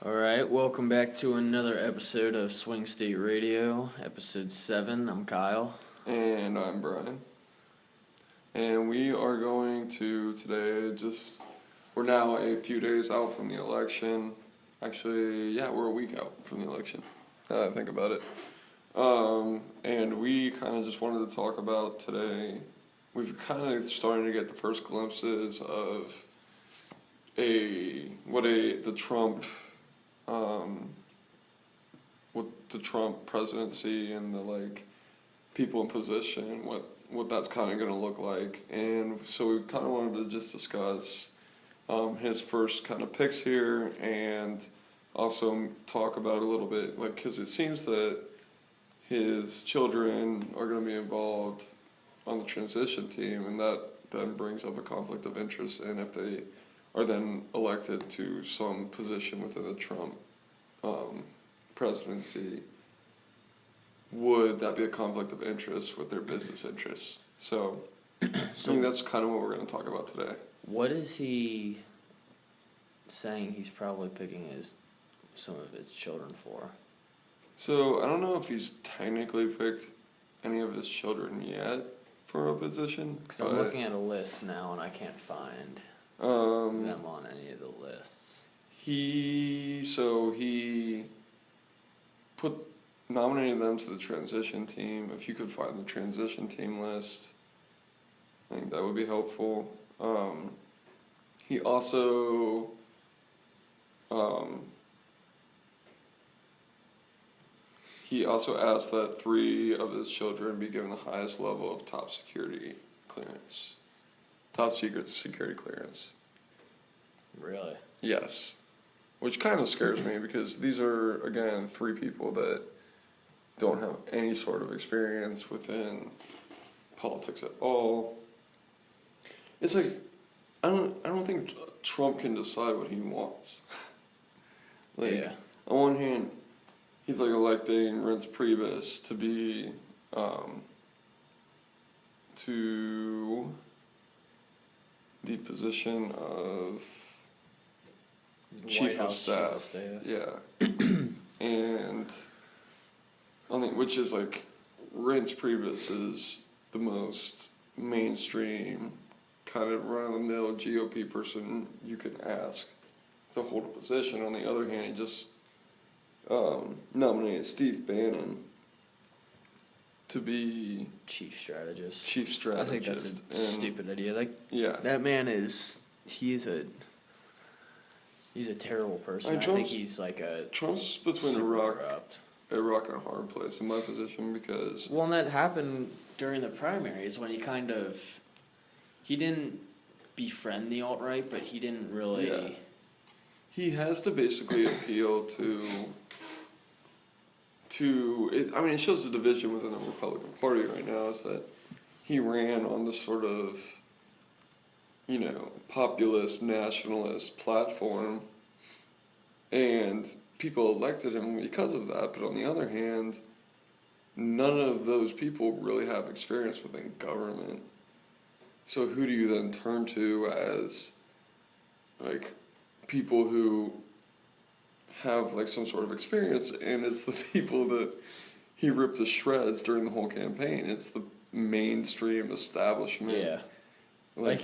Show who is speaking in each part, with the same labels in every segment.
Speaker 1: All right, welcome back to another episode of Swing State Radio, episode 7. I'm Kyle.
Speaker 2: And I'm Brian. And we are going to today we're now a few days out from the election. Actually, yeah, we're a week out from the election, now that I think about it. And we kind of just wanted to talk about today, we've kind of starting to get the first glimpses of the Trump presidency and the people in position, what that's kind of going to look like. And so we kind of wanted to just discuss his first kind of picks here, and also talk about a little bit, because it seems that his children are going to be involved on the transition team, and that then brings up a conflict of interest. And if they are then elected to some position within the Trump presidency, would that be a conflict of interest with their business interests? So I think that's kind of what we're going to talk about today.
Speaker 1: What is he saying he's probably picking some of his children for?
Speaker 2: So I don't know if he's technically picked any of his children yet for a position.
Speaker 1: Because I'm looking at a list now and I can't find them on any of the lists.
Speaker 2: He nominated them to the transition team. If you could find the transition team list, I think that would be helpful. He also asked that 3 of his children be given the highest level of top secret security clearance.
Speaker 1: Really?
Speaker 2: Yes. Which kind of scares me, because these are, again, 3 people that don't have any sort of experience within politics at all. It's like, I don't think Trump can decide what he wants.
Speaker 1: Yeah.
Speaker 2: On one hand, he's electing Reince Priebus to be to the position of Chief of Staff. Yeah. And I think, which is Reince Priebus is the most mainstream kind of run-of-the-mill GOP person you can ask to hold a position. On the other hand, he just nominated Steve Bannon to be
Speaker 1: Chief strategist.
Speaker 2: I
Speaker 1: think that's a stupid idea.
Speaker 2: Yeah.
Speaker 1: That man he's a terrible person. I think he's
Speaker 2: Trump's between a rock and a hard place in my position, because...
Speaker 1: Well, and that happened during the primaries when he didn't befriend the alt-right, but he didn't really...
Speaker 2: Yeah. He has to basically appeal to it shows the division within the Republican Party right now, is that he ran on this sort of, populist, nationalist platform, and people elected him because of that. But on the other hand, none of those people really have experience within government. So who do you then turn to as, people who have some sort of experience? And it's the people that he ripped to shreds during the whole campaign. It's the mainstream establishment.
Speaker 1: Yeah. I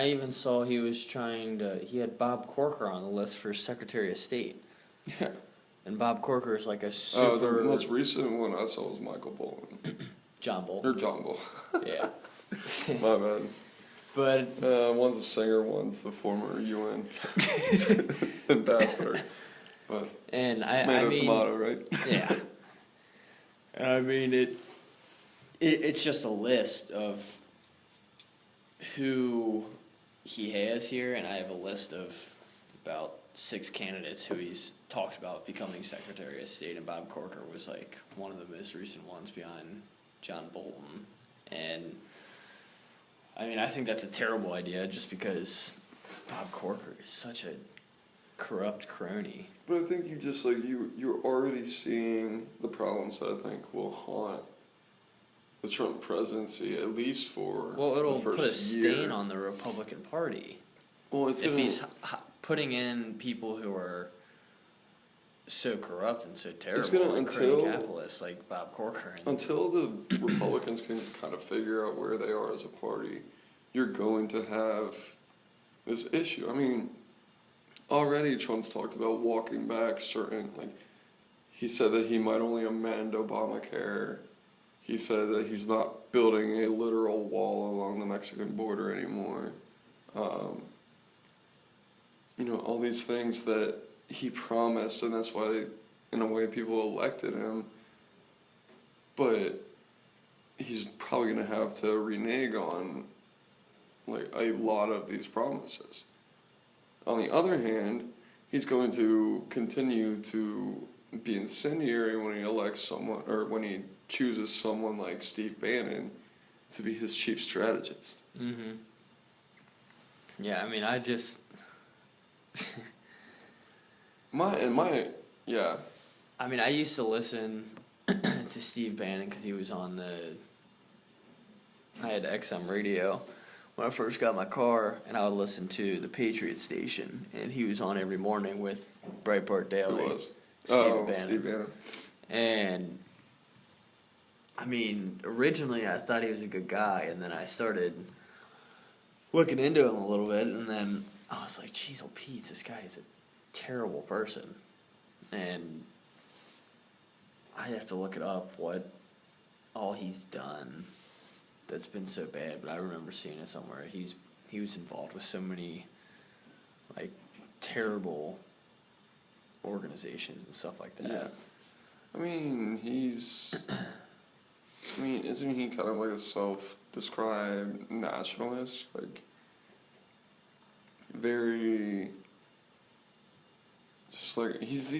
Speaker 1: even saw he was he had Bob Corker on the list for Secretary of State.
Speaker 2: Yeah.
Speaker 1: And Bob Corker is a super...
Speaker 2: the most recent one I saw was Michael Bolton.
Speaker 1: John Bolton.
Speaker 2: Or John Bolton.
Speaker 1: Yeah.
Speaker 2: My bad.
Speaker 1: But...
Speaker 2: one's a singer, one's the former UN ambassador. But tomato, right?
Speaker 1: Yeah. It's just a list of who he has here, and I have a list of about 6 candidates who he's talked about becoming Secretary of State, and Bob Corker was one of the most recent ones behind John Bolton. And I think that's a terrible idea, just because Bob Corker is such a corrupt crony.
Speaker 2: But I think you're already seeing the problems that I think will haunt the Trump presidency, at least for
Speaker 1: it'll
Speaker 2: the first
Speaker 1: put a
Speaker 2: year.
Speaker 1: stain on the Republican Party.
Speaker 2: Well,
Speaker 1: If he's putting in people who are so corrupt and so
Speaker 2: It's
Speaker 1: terrible,
Speaker 2: gonna
Speaker 1: like
Speaker 2: until
Speaker 1: creating capitalists like Bob Corker. And
Speaker 2: until the Republicans can kind of figure out where they are as a party, you're going to have this issue. I mean, already Trump's talked about walking back certain, like, he said that he might only amend Obamacare. He said that he's not building a literal wall along the Mexican border anymore. You know, all these things that he promised, and that's why, in a way, people elected him. But he's probably going to have to renege on, like, a lot of these promises. On the other hand, he's going to continue to be incendiary when he elects someone, or when he chooses someone like Steve Bannon to be his chief strategist.
Speaker 1: Mm-hmm. Yeah, I mean, I just...
Speaker 2: Yeah.
Speaker 1: I mean, I used to listen to Steve Bannon because he was on I had XM radio when I first got my car, and I would listen to the Patriot station, and he was on every morning with Breitbart Daily.
Speaker 2: Who was?
Speaker 1: Steve Bannon. And, I mean, originally I thought he was a good guy, and then I started looking into him a little bit, and then I was like, geez, oh Pete, this guy is a terrible person. And I'd have to look it up, what all he's done that's been so bad, but I remember seeing it somewhere. He was involved with so many, like, terrible organizations and stuff like that.
Speaker 2: Yeah. I mean, isn't he kind of like a self-described nationalist? Like, very, just like, he's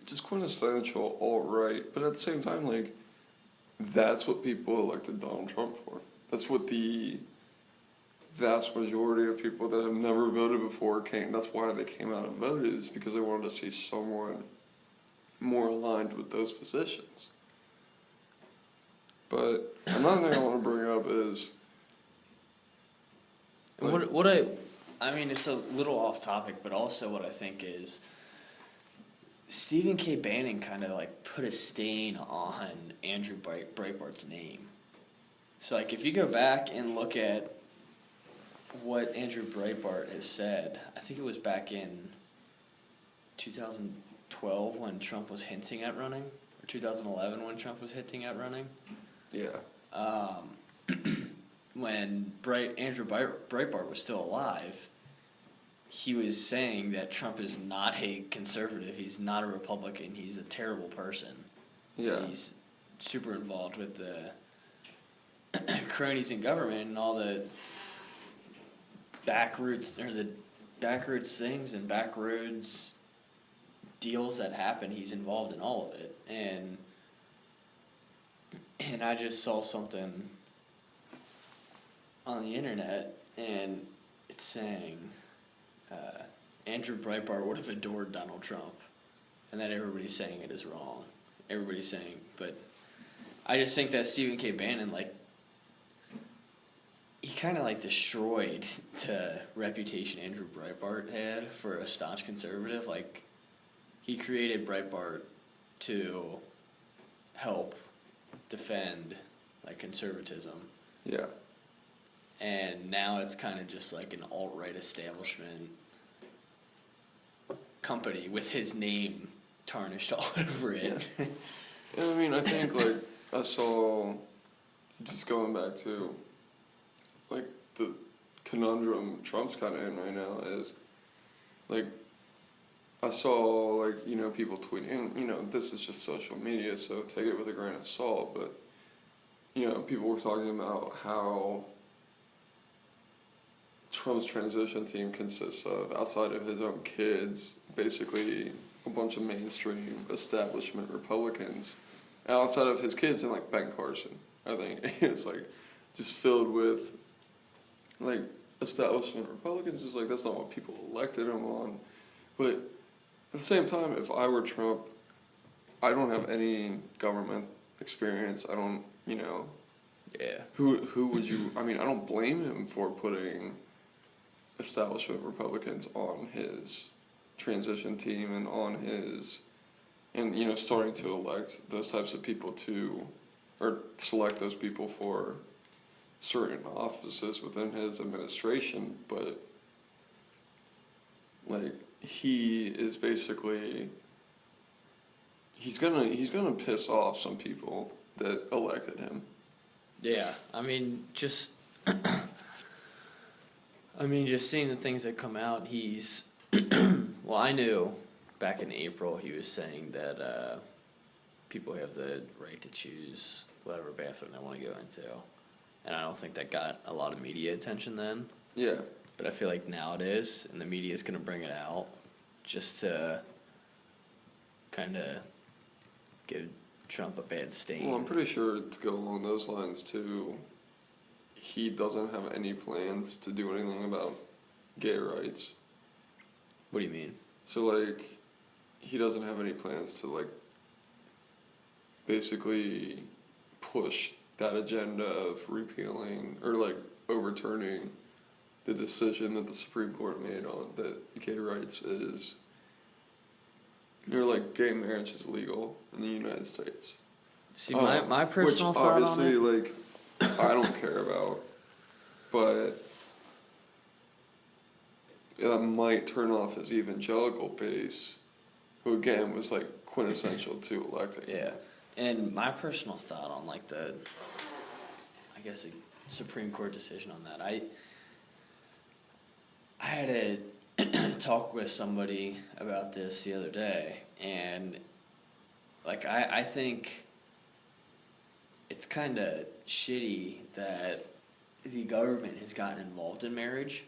Speaker 2: just quintessential alt-right, but at the same time, like, that's what people elected Donald Trump for. That's what the vast majority of people that have never voted before came. That's why they came out and voted, is because they wanted to see someone more aligned with those positions. But another thing I want to bring up is,
Speaker 1: like, I mean, it's a little off topic, but also what I think is Stephen K. Bannon kind of like put a stain on Andrew Breitbart's name. So like if you go back and look at what Andrew Breitbart has said, I think it was back in 2012 when Trump was hinting at running, or 2011 when Trump was hinting at running.
Speaker 2: yeah.
Speaker 1: When Andrew Breitbart was still alive, he was saying that Trump is not a conservative, he's not a Republican, he's a terrible person.
Speaker 2: Yeah.
Speaker 1: He's super involved with the cronies in government and all the backroots things and backroads deals that happen. He's involved in all of it. And I just saw something on the internet, and it's saying Andrew Breitbart would have adored Donald Trump, and that everybody's saying it is wrong. Everybody's saying, but I just think that Stephen K. Bannon, like, he kind of like destroyed the reputation Andrew Breitbart had for a staunch conservative. Like, he created Breitbart to help defend, like, conservatism.
Speaker 2: Yeah.
Speaker 1: And now it's kind of just like an alt-right establishment company with his name tarnished all over it.
Speaker 2: Yeah. And I mean, I think, like, I saw, just going back to, like, the conundrum Trump's kind of in right now is, like, I saw, like, you know, people tweeting, you know, this is just social media, so take it with a grain of salt, but, you know, people were talking about how Trump's transition team consists of, outside of his own kids, basically a bunch of mainstream establishment Republicans. And outside of his kids, and like Ben Carson, I think it's like just filled with like establishment Republicans. It's like that's not what people elected him on. But at the same time, if I were Trump, I don't have any government experience. I don't, you know.
Speaker 1: Yeah.
Speaker 2: Who would you? I mean, I don't blame him for putting establishment Republicans on his transition team and on his, and you know, starting to elect those types of people to, or select those people for certain offices within his administration, but like he is basically, he's gonna piss off some people that elected him.
Speaker 1: Yeah, I mean, just seeing the things that come out, he's well, I knew back in April he was saying that people have the right to choose whatever bathroom they want to go into, and I don't think that got a lot of media attention then.
Speaker 2: Yeah.
Speaker 1: But I feel like now it is, and the media is going to bring it out just to kind of give Trump a bad stain.
Speaker 2: Well, I'm pretty sure to go along those lines too, he doesn't have any plans to do anything about gay rights.
Speaker 1: What do you mean?
Speaker 2: So like, he doesn't have any plans to like basically push that agenda of repealing or like overturning the decision that the Supreme Court made on that gay rights is, or like gay marriage is legal in the United States.
Speaker 1: See, my personal
Speaker 2: which
Speaker 1: thought
Speaker 2: obviously
Speaker 1: on it,
Speaker 2: like I don't care about, but that might turn off his evangelical base, who again was like quintessential to electing.
Speaker 1: yeah. And my personal thought on like the, I guess, the Supreme Court decision on that, I had a talk with somebody about this the other day, and like I think it's kind of shitty that the government has gotten involved in marriage,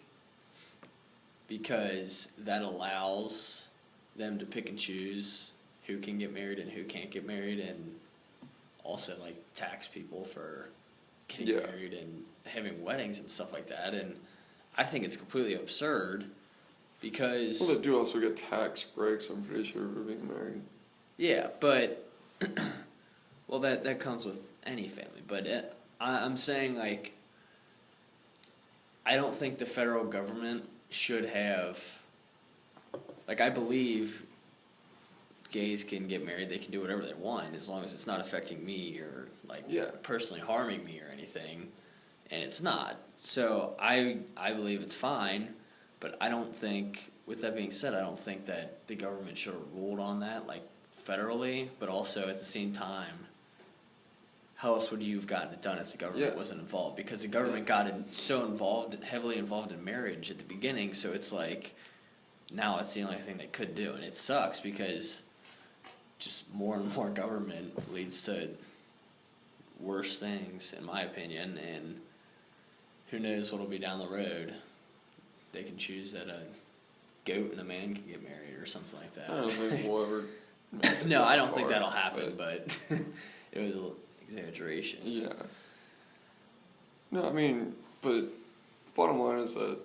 Speaker 1: because that allows them to pick and choose who can get married and who can't get married, and also like tax people for getting married and having weddings and stuff like that. And I think it's completely absurd, because
Speaker 2: Well, they do also get tax breaks, I'm pretty sure, for being married.
Speaker 1: yeah, but well, that comes with any family. But I'm saying, like, I don't think the federal government should have, like, I believe gays can get married, they can do whatever they want as long as it's not affecting me or like personally harming me or anything, and it's not. So I believe it's fine, but I don't think, with that being said, I don't think that the government should have ruled on that, like, federally, but also at the same time, how else would you have gotten it done if the government wasn't involved? Because the government got so heavily involved in marriage at the beginning, so it's like, now it's the only thing they could do, and it sucks because just more and more government leads to worse things, in my opinion, and who knows what'll be down the road. They can choose that a goat and a man can get married or something like that.
Speaker 2: I don't think we'll ever
Speaker 1: no, I don't think that'll happen, but it was an exaggeration.
Speaker 2: Yeah. No, I mean, but bottom line is that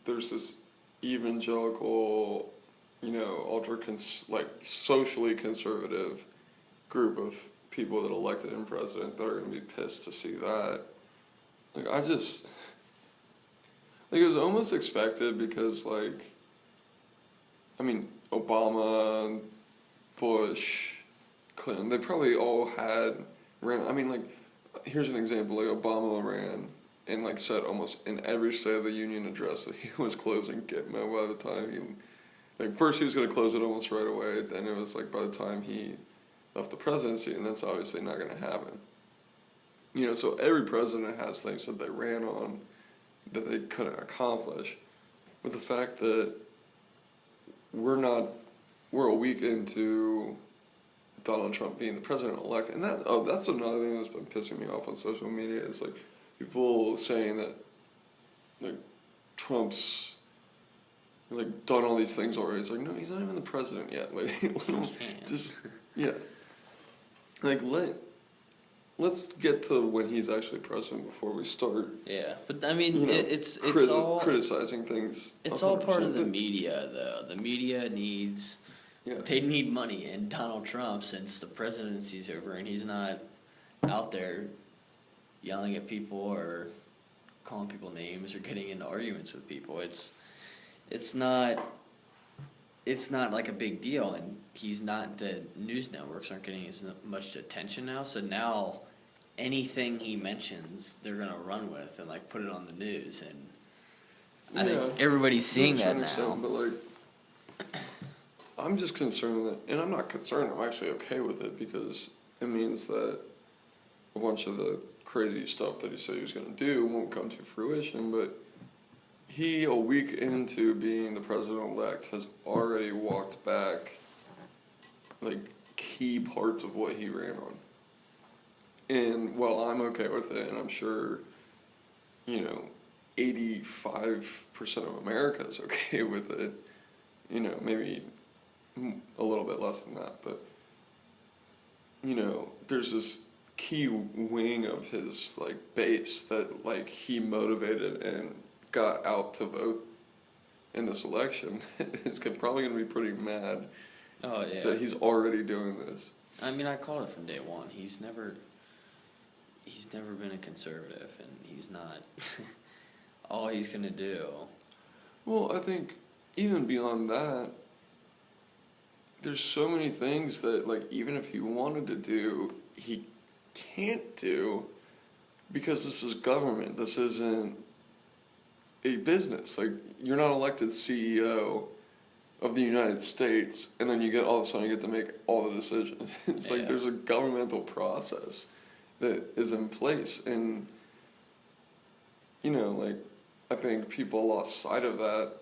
Speaker 2: there's this evangelical, you know, like socially conservative group of people that elected him president that are going to be pissed to see that. Like, I just, like, it was almost expected because, like, I mean, Obama, Bush, Clinton, they probably all ran, I mean, like, here's an example, like, Obama ran and, like, said almost in every State of the Union address that he was closing Gitmo by the time he, like, first he was going to close it almost right away, then it was, like, by the time he left the presidency, and that's obviously not going to happen. You know, so every president has things that they ran on that they couldn't accomplish. But the fact that we're a week into Donald Trump being the president-elect, and that's another thing that's been pissing me off on social media, is like people saying that like Trump's like done all these things already. It's like, no, he's not even the president yet. Like, just like let's get to when he's actually president before we start.
Speaker 1: Yeah, but I mean, it's all
Speaker 2: criticizing things.
Speaker 1: It's all part of the media, though. The media needs. Yeah. They need money, and Donald Trump, since the presidency's over and he's not out there yelling at people or calling people names or getting into arguments with people, it's not it's not like a big deal, and he's not, the news networks aren't getting as much attention now, so now anything he mentions, they're gonna run with and like put it on the news, and I think everybody's seeing that now.
Speaker 2: But like, I'm just concerned that, and I'm not concerned, I'm actually okay with it because it means that a bunch of the crazy stuff that he said he was gonna do won't come to fruition, but he, a week into being the president-elect, has already walked back, like, key parts of what he ran on. And while I'm okay with it, and I'm sure, 85% of America is okay with it, maybe a little bit less than that, but, there's this key wing of his, like, base that, like, he motivated and got out to vote in this election is probably going to be pretty mad that he's already doing this.
Speaker 1: I mean, I called it from day one. He's never been a conservative, and he's not all he's going to do.
Speaker 2: Well, I think even beyond that, there's so many things that, like, even if he wanted to do, he can't do because this is government. This isn't a business. Like, you're not elected CEO of the United States and then you get all of a sudden you get to make all the decisions. It's like there's a governmental process that is in place, and like, I think people lost sight of that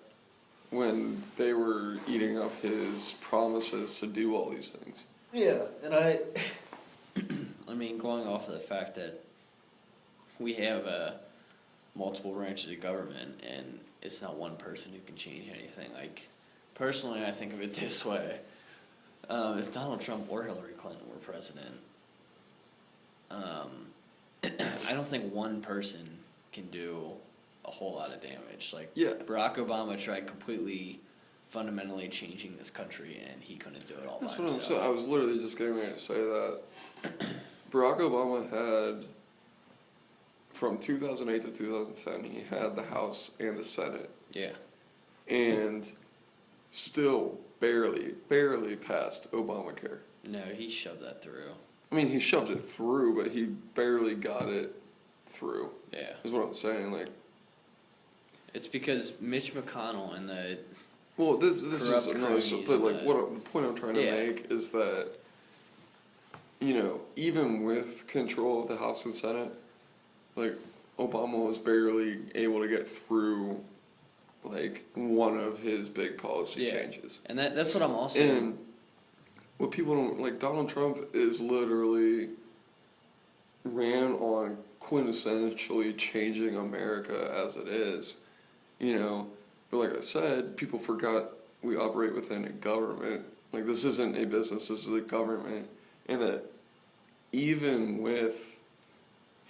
Speaker 2: when they were eating up his promises to do all these things.
Speaker 1: Yeah, and I mean, going off of the fact that we have multiple branches of government, and it's not one person who can change anything. Like, personally, I think of it this way. If Donald Trump or Hillary Clinton were president, I don't think one person can do a whole lot of damage. Like, Barack Obama tried completely, fundamentally changing this country, and he couldn't do it all by himself.
Speaker 2: That's what I'm saying. I was literally just getting ready to say that. Barack Obama had, from 2008 to 2010, he had the House and the Senate.
Speaker 1: Yeah.
Speaker 2: And still barely passed Obamacare.
Speaker 1: No, he shoved that through.
Speaker 2: I mean, he shoved it through, but he barely got it through.
Speaker 1: Yeah.
Speaker 2: Is what I'm saying. Like,
Speaker 1: it's because Mitch McConnell and the
Speaker 2: this is another stuff. But like, the point I'm trying to make is that, even with control of the House and Senate, like, Obama was barely able to get through, like, one of his big policy changes.
Speaker 1: And that's what I'm also...
Speaker 2: And what people don't... Like, Donald Trump is literally ran on quintessentially changing America as it is, But like I said, people forgot we operate within a government. Like, this isn't a business, this is a government. And that even with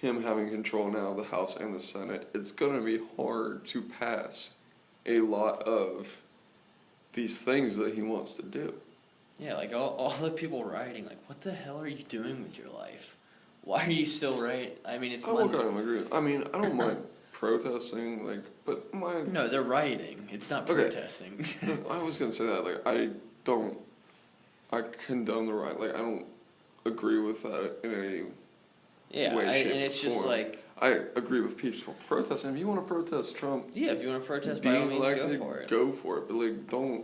Speaker 2: him having control now of the House and the Senate, it's going to be hard to pass a lot of these things that he wants to do.
Speaker 1: Yeah, like all the people rioting, like, what the hell are you doing with your life? Why are you still rioting? I mean, it's Monday.
Speaker 2: I don't agree. I mean, I don't mind protesting, like, but
Speaker 1: No, they're rioting. It's not protesting.
Speaker 2: I was going to say that, like, I condone the riot. Like, I don't agree with that in any way, shape,
Speaker 1: and it's
Speaker 2: or
Speaker 1: just
Speaker 2: form.
Speaker 1: like...
Speaker 2: I agree with peaceful protesting. If you want to protest Trump...
Speaker 1: Yeah, if you want to protest, by all means,
Speaker 2: go for it. But, like, don't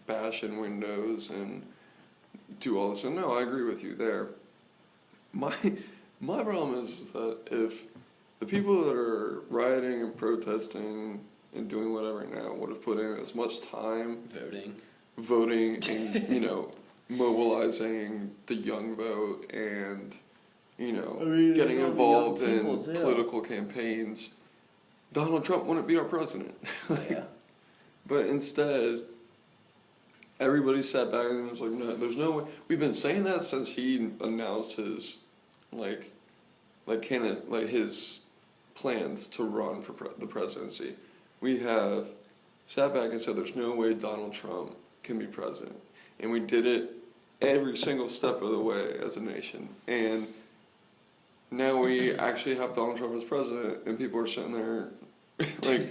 Speaker 2: bash in windows and do all this. And no, I agree with you there. My problem is that if the people that are rioting and protesting and doing whatever now would have put in as much time... Voting and, mobilizing the young vote and... getting involved in political campaigns, Donald Trump wouldn't be our president. But instead, everybody sat back and was like, no, there's no way. We've been saying that since he announced his, his plans to run for the presidency. We have sat back and said there's no way Donald Trump can be president. And we did it every single step of the way as a nation. And now we actually have Donald Trump as president, and people are sitting there like,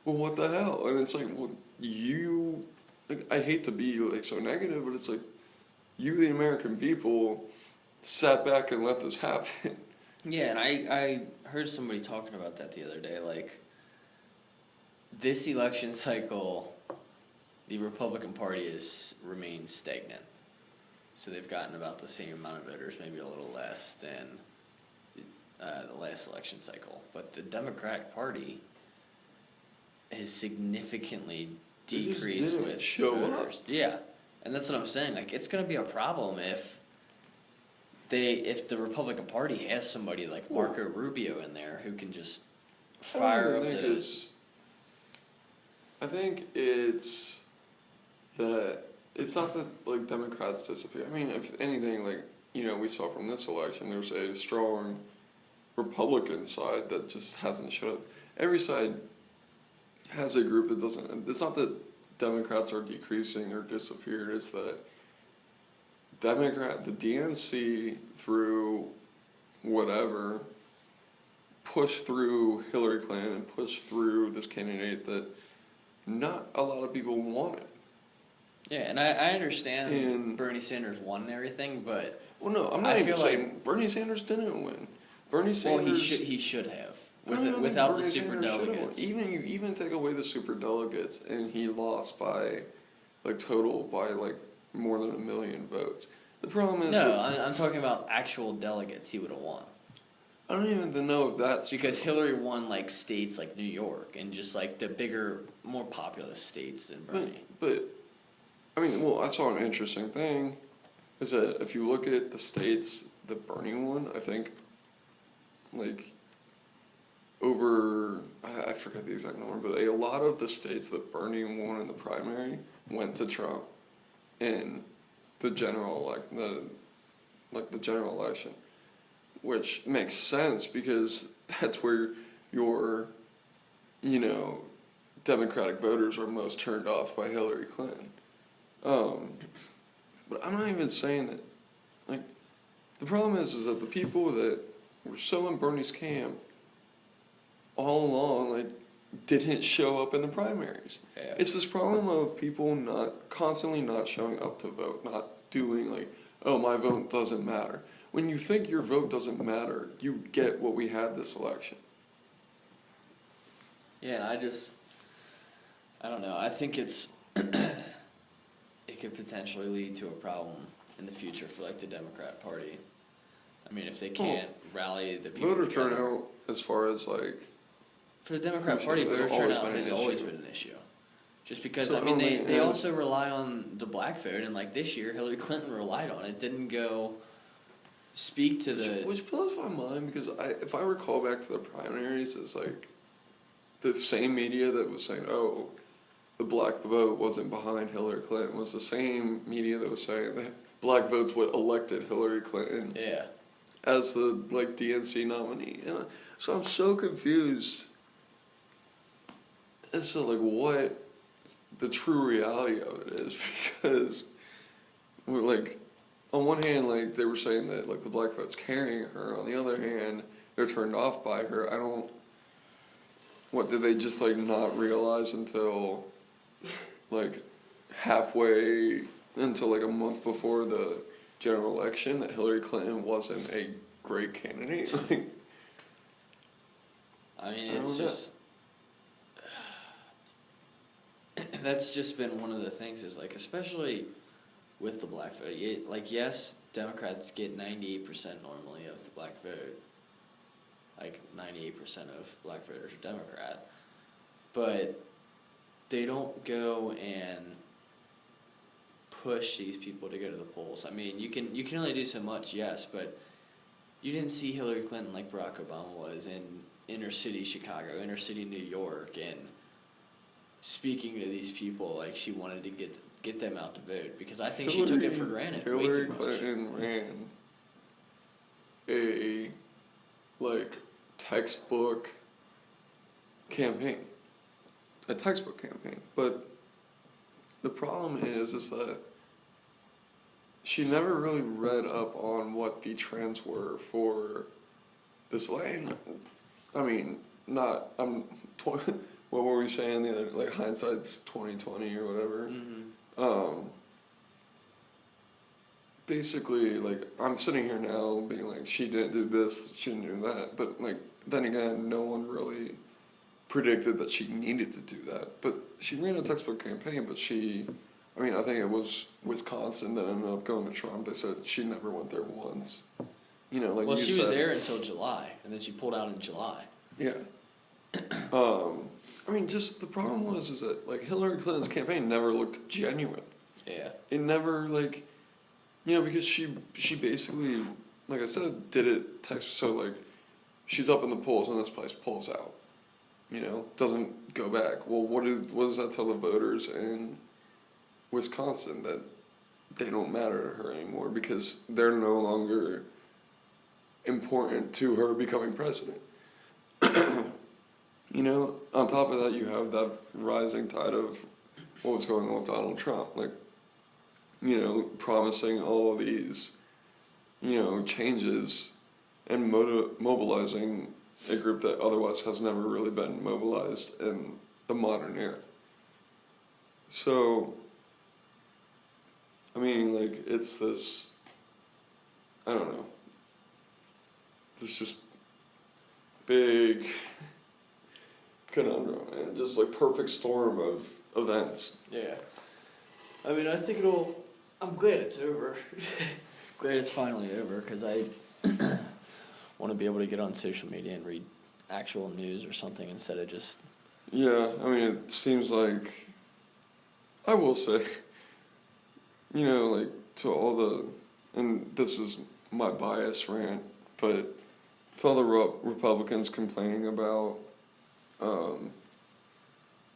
Speaker 2: well, what the hell? And it's like, well, you like, I hate to be like so negative, but it's like, you, the American people, sat back and let this happen.
Speaker 1: Yeah, and I heard somebody talking about that the other day. Like, this election cycle, the Republican Party has remained stagnant. So they've gotten about the same amount of voters, maybe a little less than the last election cycle. But the Democratic Party has significantly decreased with voters. Yeah, and that's what I'm saying. Like, it's going to be a problem if the Republican Party has somebody like Marco Rubio in there who can just fire up those.
Speaker 2: I think it's that it's not that like Democrats disappear. I mean, if anything, like, you know, we saw from this election, there's a strong Republican side that just hasn't showed up. Every side has a group that doesn't. It's not that Democrats are decreasing or disappeared. It's that the DNC through whatever pushed through Hillary Clinton and pushed through this candidate that not a lot of people wanted.
Speaker 1: Yeah, and I understand Bernie Sanders won and everything, but
Speaker 2: well, no, I'm not even saying Bernie Sanders didn't win. Bernie Sanders.
Speaker 1: Well, he should have without the superdelegates.
Speaker 2: Even take away the superdelegates, and he lost by like total by like more than 1 million votes. The problem is
Speaker 1: I'm talking about actual delegates. He would have won.
Speaker 2: I don't even know if that's
Speaker 1: because Hillary won like states like New York and just like the bigger, more populous states than Bernie.
Speaker 2: But I mean, well, I saw an interesting thing is that if you look at the states that Bernie won, I think like over I forget the exact number, but a lot of the states that Bernie won in the primary went to Trump in the general the general election. Which makes sense because that's where your, you know, Democratic voters are most turned off by Hillary Clinton. But I'm not even saying that, like, the problem is that the people that were so in Bernie's camp all along, like, didn't show up in the primaries.
Speaker 1: Yeah.
Speaker 2: It's this problem of people constantly not showing up to vote, not doing like, oh, my vote doesn't matter. When you think your vote doesn't matter, you get what we had this election.
Speaker 1: Yeah, I don't know. I think it could potentially lead to a problem in the future for like the Democrat Party. I mean, if they can't rally the people
Speaker 2: voter
Speaker 1: together.
Speaker 2: turnout, as far as like
Speaker 1: for the Democrat Party, voter turnout has always been an issue. Just because, I mean, they also rely on the black vote, and like this year, Hillary Clinton relied on it. Didn't go speak to the...
Speaker 2: Which blows my mind, because if I recall back to the primaries, it's like the same media that was saying, oh, the black vote wasn't behind Hillary Clinton, was the same media that was saying that black votes what elected Hillary Clinton as the like DNC nominee. And so I'm so confused as to like what the true reality of it is, because we're like, on one hand, like, they were saying that, like, the black vote's carrying her. On the other hand, they're turned off by her. What, did they just, like, not realize until, like, halfway, until, like, a month before the general election that Hillary Clinton wasn't a great candidate?
Speaker 1: I mean, it's just... That's just been one of the things is, like, especially... with the black vote. Like, yes, Democrats get 98% normally of the black vote. Like, 98% of black voters are Democrat. But they don't go and push these people to go to the polls. I mean, you can only do so much, yes, but you didn't see Hillary Clinton like Barack Obama was in inner city Chicago, inner city New York, and speaking to these people like she wanted to get them out to vote, because I think she took it for granted.
Speaker 2: Hillary Clinton ran a like textbook campaign, but the problem is that she never really read up on what the trends were for this lane. I mean, what were we saying the other, like, hindsight's 20/20 or whatever?
Speaker 1: Mm-hmm.
Speaker 2: basically, like, I'm sitting here now being like, she didn't do this, she didn't do that, but, like, then again, no one really predicted that she needed to do that. But she ran a textbook campaign, but I mean, I think it was Wisconsin that ended up going to Trump. They said she never went there once. You know, like
Speaker 1: Well,
Speaker 2: you
Speaker 1: she
Speaker 2: said,
Speaker 1: was there until July, and then she pulled out in July.
Speaker 2: Yeah. I mean, just the problem was is that, like, Hillary Clinton's campaign never looked genuine.
Speaker 1: Yeah.
Speaker 2: It never, like, you know, because she basically, like I said, did it so, like, she's up in the polls and this place pulls out. You know, doesn't go back. Well, what does that tell the voters in Wisconsin? That they don't matter to her anymore because they're no longer important to her becoming president. You know, on top of that, you have that rising tide of what was going on with Donald Trump. Like, you know, promising all of these, you know, changes and mobilizing a group that otherwise has never really been mobilized in the modern era. So, I mean, like, it's this, I don't know, this just big conundrum and just like perfect storm of events.
Speaker 1: Yeah. I mean, I think I'm glad it's over. Glad it's finally over, because I want to be able to get on social media and read actual news or something instead of just...
Speaker 2: Yeah, I mean, it seems like, I will say, you know, like, to all the, and this is my bias rant, but to all the Republicans complaining about,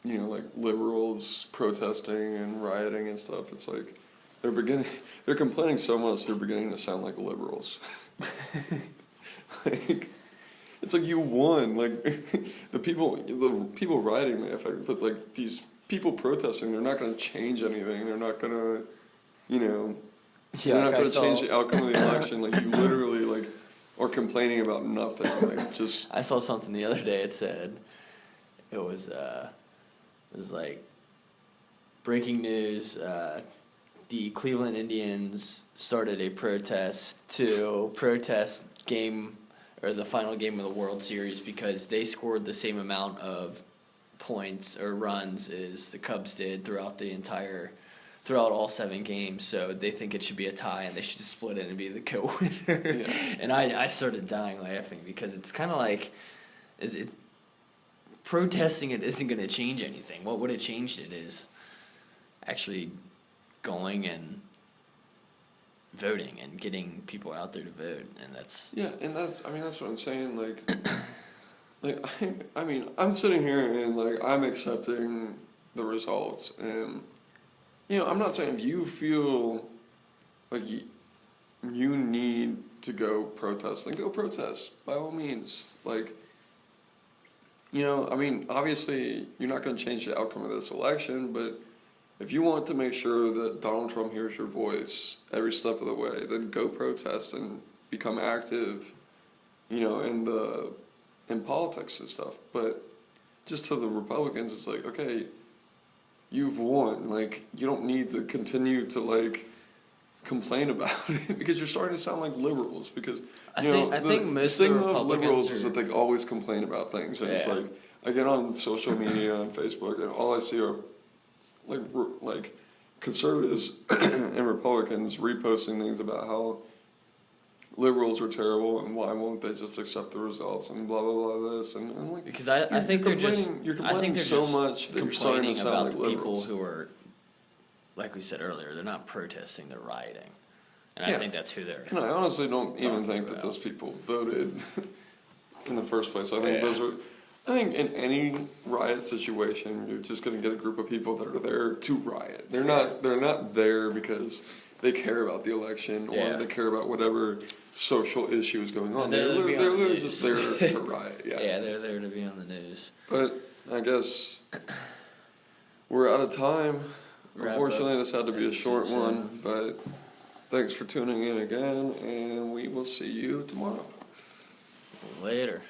Speaker 2: you know, like, liberals protesting and rioting and stuff, it's like, they're complaining so much they're beginning to sound like liberals. Like, it's like you won, like, the people rioting may affect, but like these people protesting, they're not going to change anything. They're not going to, you know, they're not going to change the outcome of the election. Like, you literally like are complaining about nothing. Like, just.
Speaker 1: I saw something the other day. It said it was like breaking news. The Cleveland Indians started a protest to protest the final game of the World Series because they scored the same amount of points or runs as the Cubs did throughout all 7 games. So they think it should be a tie and they should just split it and be the co-winner. Yeah. And I started dying laughing because it's kind of like protesting it isn't going to change anything. What would have changed it is actually going and voting and getting people out there to vote, and that's
Speaker 2: that's what I'm saying. I mean, I'm sitting here and like I'm accepting the results, and you know, I'm not saying if you feel like you need to go protest, then go protest by all means. Like, you know, I mean, obviously you're not going to change the outcome of this election, but if you want to make sure that Donald Trump hears your voice every step of the way, then go protest and become active, you know, in politics and stuff. But just to the Republicans, it's like, okay, you've won. Like, you don't need to continue to like complain about it because you're starting to sound like liberals. Because
Speaker 1: I think most of the Republicans
Speaker 2: liberals is that they always complain about things, and it's like I get on social media on Facebook, and all I see are like conservatives and Republicans reposting things about how liberals are terrible and why won't they just accept the results and blah blah blah this and like,
Speaker 1: because I think they're
Speaker 2: complaining so much that you're starting to sound like liberals.
Speaker 1: People who are, like we said earlier, they're not protesting, they're rioting, and I think that's who they're.
Speaker 2: And I honestly don't even think that those people voted in the first place. I think those are. I think in any riot situation, you're just going to get a group of people that are there to riot. They're not there because they care about the election or they care about whatever social issue is going on. They're literally just there to riot.
Speaker 1: Yeah, they're there to be on the news.
Speaker 2: But I guess we're out of time. Unfortunately, this had to be a short one, but thanks for tuning in again, and we will see you tomorrow.
Speaker 1: Later.